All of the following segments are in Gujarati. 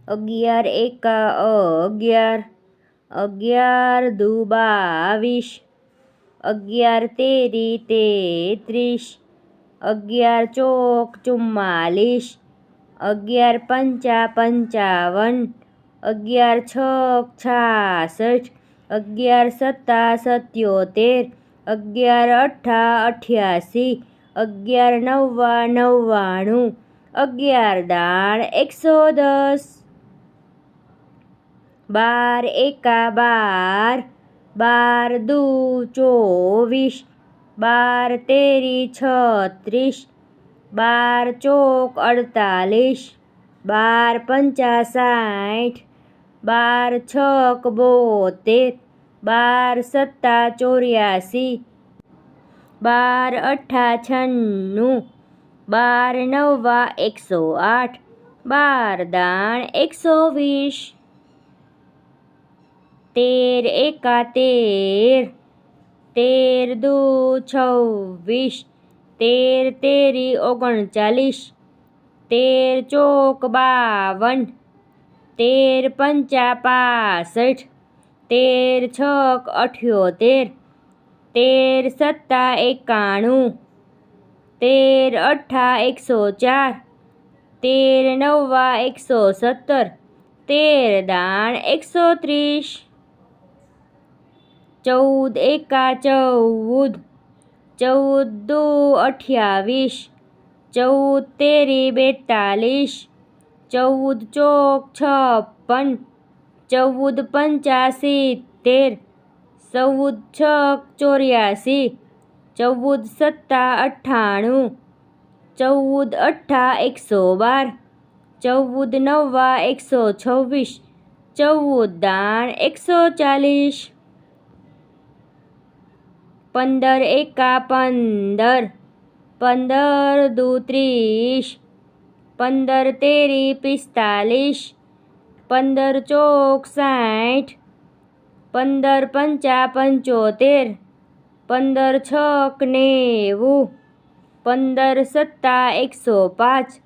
11 એકા 11, 11 દુ 22, 11 તેરી 33, 11 ચોક 44, 11 પંચા 55, 11 છક 66, 11 સત્તા 77, 11 અઠ્ઠા 88, 11 નવ્વા 99, 11 દાણ 110, 12 એકા 12, 12 દુ 24, 12 તેરી 36, 12 ચોક 48, 12 પંચા 60, 12 છક 72, 12 સત્તા 84, 12 અઠ્ઠા 96, 12 નવ્વા 108, 12 દાણ 120, 13 એકા 13, 13 દુ 26, 13 તેરી 39, 13 ચોક 52, 13 પંચા 65, 13 છક 78, 13 સત્તા 91, 13 અઠ્ઠા 104, 13 નવ્વા 117, 13 દાણ 130, 14 એકા 14, 14 દુ 28, 14 તેરી 42, 14 ચોક 56, 14 પંચા 70, 14 છક 84, 14 સત્તા 98, 14 અઠ્ઠા 112, 14 નવ્વા 126, 14 દાણ 140, 15 એકા 15, 15 દુ 30, 15 તેરી 45, 15 ચોક 60, 15 પંચા 75, 15 છક 90, 15 સત્તા 105,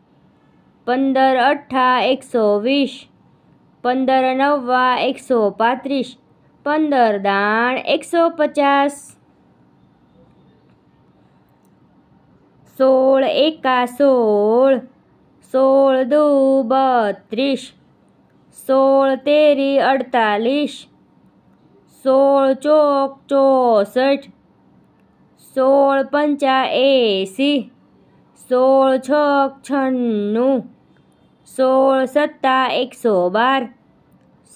15 અઠ્ઠા 120, 15 નવ્વા 135, 15 દાણ 150, 16 એકા 16, 16 દુ 32, 16 તેરી 48, 16 ચોક 64, 16 પંચા 80, 16 છક 96, 16 સત્તા 112,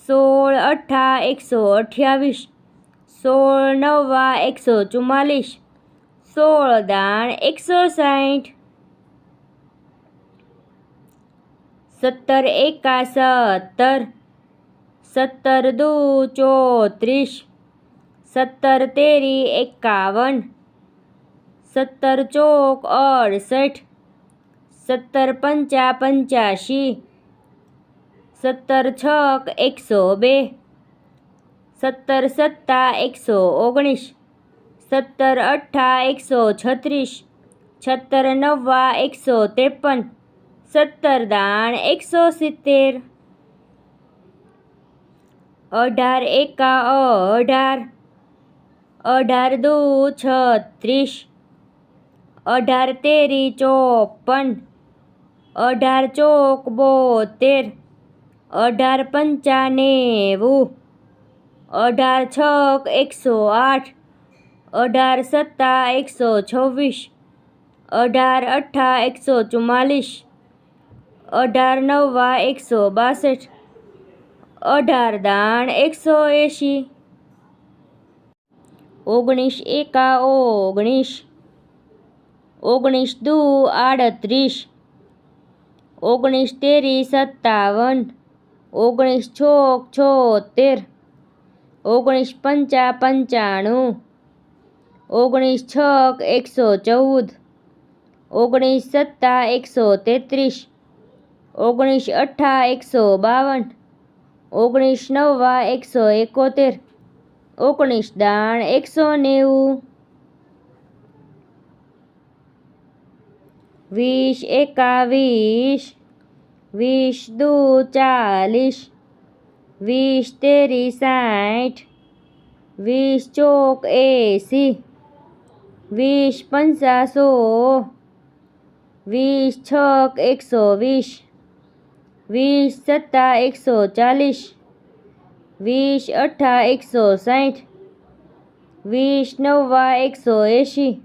16 અઠ્ઠા 128, 16 નવ્વા 144, 16 દાણ 160, 17 એકા 17, 17 દુ 34, 17 તેરી 51, 17 ચોક 68, 17 પંચા 85, 17 છક 102, 17 સત્તા 119, 17 અઠ્ઠા 136, 17 નવ્વા 153, 17 દાણ 170, 18 એકા 18, 18 દુ 36, 18 તેરી 54, 18 ચોક 72, 18 પંચા 90, 18 છક 108, 18 સત્તા 126, 18 અઠ્ઠા 144, 18 નવ્વા 162, 18 દાણ 180, 19 એકા 19, 19 દુ 38, 19 તેરી 57, 19 ચોક 76, 19 પંચા 95, 19 છક 114, 19 સત્તા 133, 19 અઠ્ઠા 152, 19 નવ્વા 171, 19 દાણ 190, 20 એકા 20, 20 દુ 40, 20 તેરી 60, 20 ચોક 80, 20 પંચા 100, 20 છક 120, 20 સત્તા 140, 20 અઠ્ઠા 160, 20 નવ્વા 180,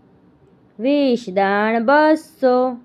20 દાણ 200।